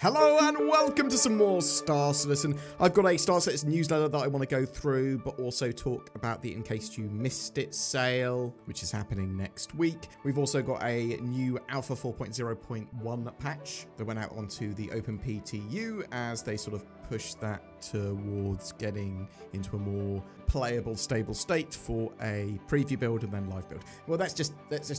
Hello and welcome to some more Star Citizen. I've got a Star Citizen newsletter that I want to go through, but also talk about the In Case You Missed It sale, which is happening next week. We've also got a new Alpha 4.0.1 patch that went out onto the Open PTU as they sort of push that towards getting into a more playable, stable state for a preview build and then live build. Well, let's just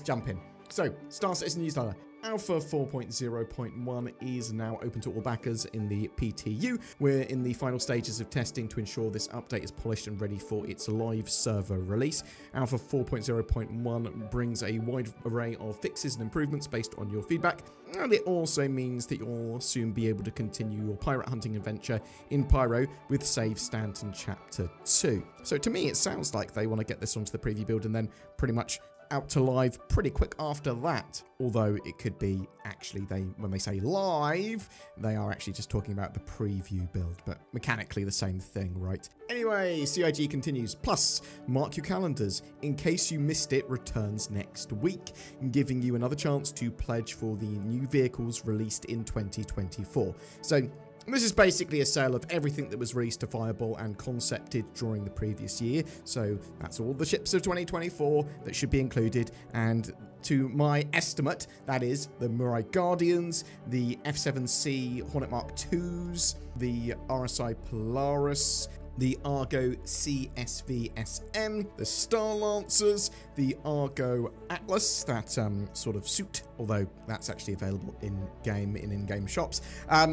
jump in. So, Star Citizen newsletter. Alpha 4.0.1 is now open to all backers in the PTU. We're in the final stages of testing to ensure this update is polished and ready for its live server release. Alpha 4.0.1 brings a wide array of fixes and improvements based on your feedback, and it also means that you'll soon be able to continue your pirate hunting adventure in Pyro with Save Stanton Chapter 2. So to me, it sounds like they want to get this onto the preview build and then pretty much out to live pretty quick after that. Although it could be actually when they say live, they are actually just talking about the preview build, but mechanically the same thing, right? Anyway, CIG continues. Plus, mark your calendars. In Case You Missed It returns next week, giving you another chance to pledge for the new vehicles released in 2024. So this is basically a sale of everything that was released to Fireball and concepted during the previous year. So that's all the ships of 2024 that should be included. And to my estimate, that is the Mirai Guardians, the F7C Hornet Mark IIs, the RSI Polaris, the Argo CSV-SM, the Star Lancers, the Argo Atlas, that sort of suit, although that's actually available in-game, in in-game shops,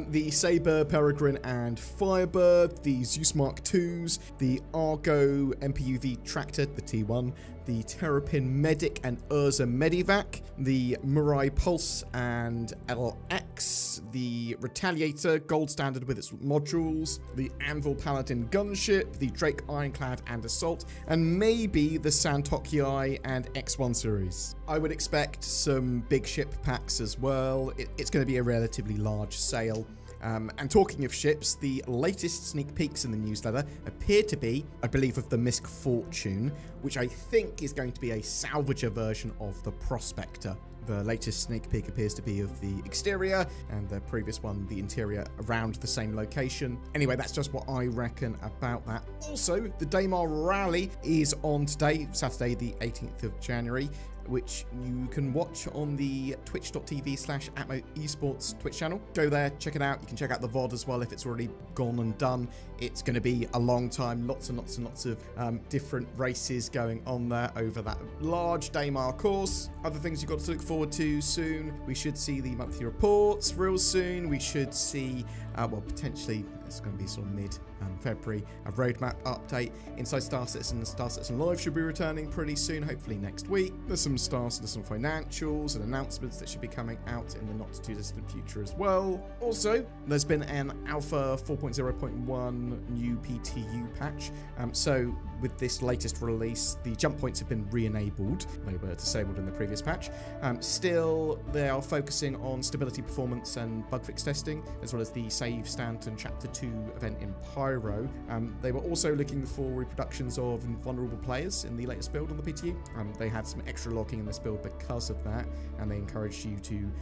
the Sabre, Peregrine, and Firebird, the Zeus Mark IIs, the Argo MPUV Tractor, the T1, the Terrapin Medic and Urza Medivac, the Mirai Pulse and LX, the Retaliator Gold Standard with its modules, the Anvil Paladin Gunship, the Drake Ironclad and Assault, and maybe the Santokyai and X1 series. I would expect some big ship packs as well. It's going to be a relatively large sale. And talking of ships, the latest sneak peeks in the newsletter appear to be, I believe, of the Misk Fortune, which I think is going to be a salvager version of the Prospector. The latest sneak peek appears to be of the exterior, and the previous one, the interior, around the same location. Anyway, that's just what I reckon about that. Also, the Daymar Rally is on today, Saturday the 18th of January, which you can watch on the twitch.tv/Atmo Esports Twitch channel. Go there, check it out. You can check out the VOD as well if it's already gone and done. It's going to be a long time, lots and lots and lots of different races going on there over that large Daymar course. Other things you've got to look forward to soon. We should see the monthly reports real soon. We should see, well, potentially, it's going to be sort of mid-February, a roadmap update. Inside Star Citizen and Star Citizen Live should be returning pretty soon, hopefully next week. There's some Star Citizen financials and announcements that should be coming out in the not too distant future as well. Also, there's been an Alpha 4.0.1 new PTU patch. So with this latest release, the jump points have been re-enabled. They were disabled in the previous patch. Still, they are focusing on stability, performance, and bug fix testing, as well as the Save Stanton Chapter 2 event in Pyro. They were also looking for reproductions of vulnerable players in the latest build on the PTU. They had some extra locking in this build because of that, and they encouraged you to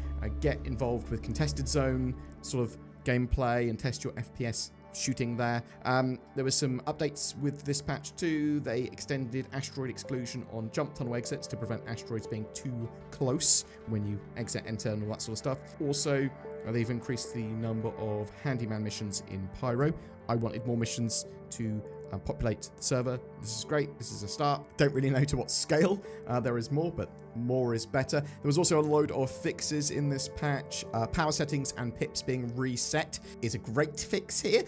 get involved with contested zone sort of gameplay and test your FPS shooting there. There were some updates with this patch too. They extended asteroid exclusion on jump tunnel exits to prevent asteroids being too close when you exit, enter, and all that sort of stuff. Also, they've increased the number of handyman missions in Pyro. I wanted more missions to populate the server. This is great. This is a start. Don't really know to what scale there is more, but more is better. There was also a load of fixes in this patch. Power settings and pips being reset is a great fix here.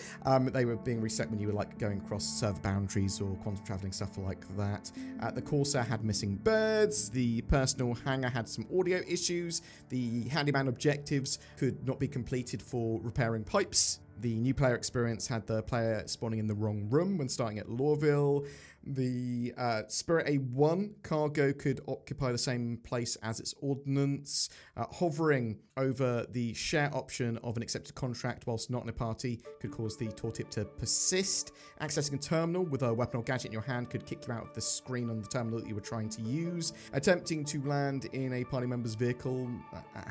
They were being reset when you were like going across server boundaries or quantum traveling, stuff like that. The Corsair had missing birds. The personal hangar had some audio issues. The handyman objectives could not be completed for repairing pipes. The new player experience had the player spawning in the wrong room when starting at Lorville. The Spirit A1 cargo could occupy the same place as its ordnance. Hovering over the share option of an accepted contract whilst not in a party could cause the tooltip to persist. Accessing a terminal with a weapon or gadget in your hand could kick you out of the screen on the terminal that you were trying to use. Attempting to land in a party member's vehicle,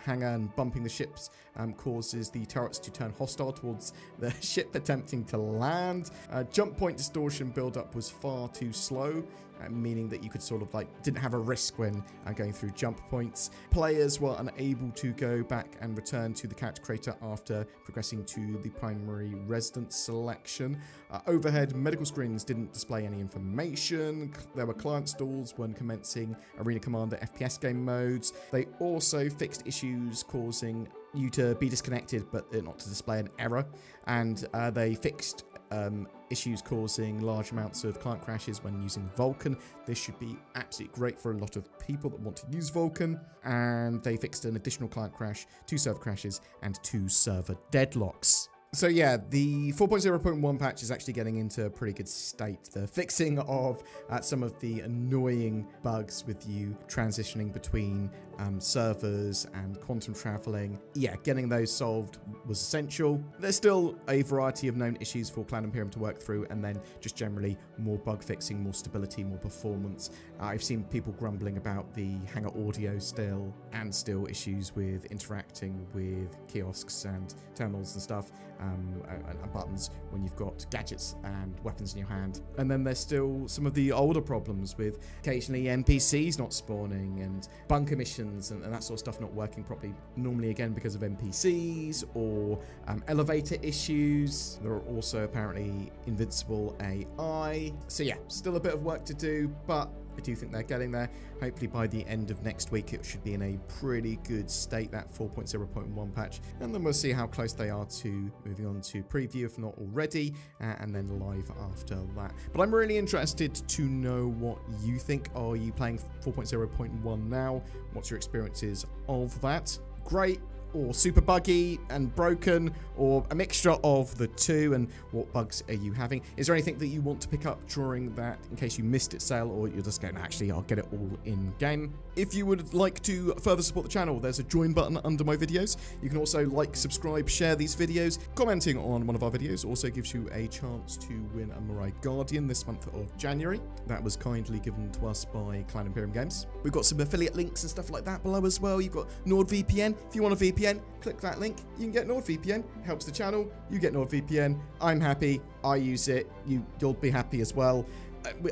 hangar, and bumping the ships causes the turrets to turn hostile towards the ship attempting to land. Jump point distortion build-up was far too slow, meaning that you could sort of didn't have a risk when going through jump points. Players were unable to go back and return to the character creator after progressing to the primary residence selection. Overhead medical screens didn't display any information. There were client stalls when commencing Arena Commander FPS game modes. They also fixed issues causing you to be disconnected but not to display an error, and they fixed issues causing large amounts of client crashes when using Vulkan. This should be absolutely great for a lot of people that want to use Vulkan. And they fixed an additional client crash, 2 server crashes, and 2 server deadlocks. So yeah, the 4.0.1 patch is actually getting into a pretty good state. The fixing of some of the annoying bugs with you transitioning between servers and quantum traveling. Yeah, getting those solved was essential. There's still a variety of known issues for Cloud Imperium to work through, and then just generally more bug fixing, more stability, more performance. I've seen people grumbling about the hangar audio still, and still issues with interacting with kiosks and terminals and stuff. And buttons when you've got gadgets and weapons in your hand. And then there's still some of the older problems with occasionally NPCs not spawning and bunker missions and that sort of stuff not working properly. Normally again because of NPCs or elevator issues. There are also apparently invincible AI. So yeah, still a bit of work to do, but I do think they're getting there. Hopefully by the end of next week it should be in a pretty good state, that 4.0.1 patch, and then we'll see how close they are to moving on to preview if not already, and then live after that. But I'm really interested to know what you think. Are you playing 4.0.1 now? What's your experiences of that? Great, or super buggy and broken, or a mixture of the two, and what bugs are you having? Is there anything that you want to pick up during that in case you missed it sale, or you're just going, actually I'll get it all in game? If you would like to further support the channel, there's a join button under my videos. You can also like, subscribe, share these videos. Commenting on one of our videos also gives you a chance to win a Mirai Guardian this month of January. That was kindly given to us by Cloud Imperium Games. We've got some affiliate links and stuff like that below as well. You've got NordVPN. If you want a VPN, click that link. You can get NordVPN. It helps the channel. You get NordVPN. I'm happy. I use it. You'll be happy as well.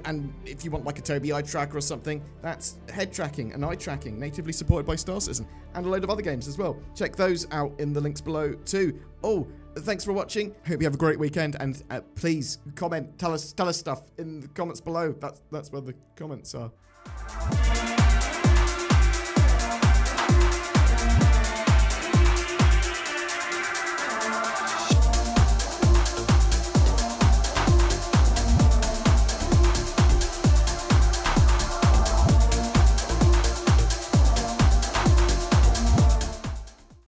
And if you want like a Tobii eye tracker or something, that's head tracking and eye tracking, natively supported by StarEngine, and a load of other games as well. Check those out in the links below too. Oh, thanks for watching. Hope you have a great weekend, and please comment, tell us stuff in the comments below. That's where the comments are.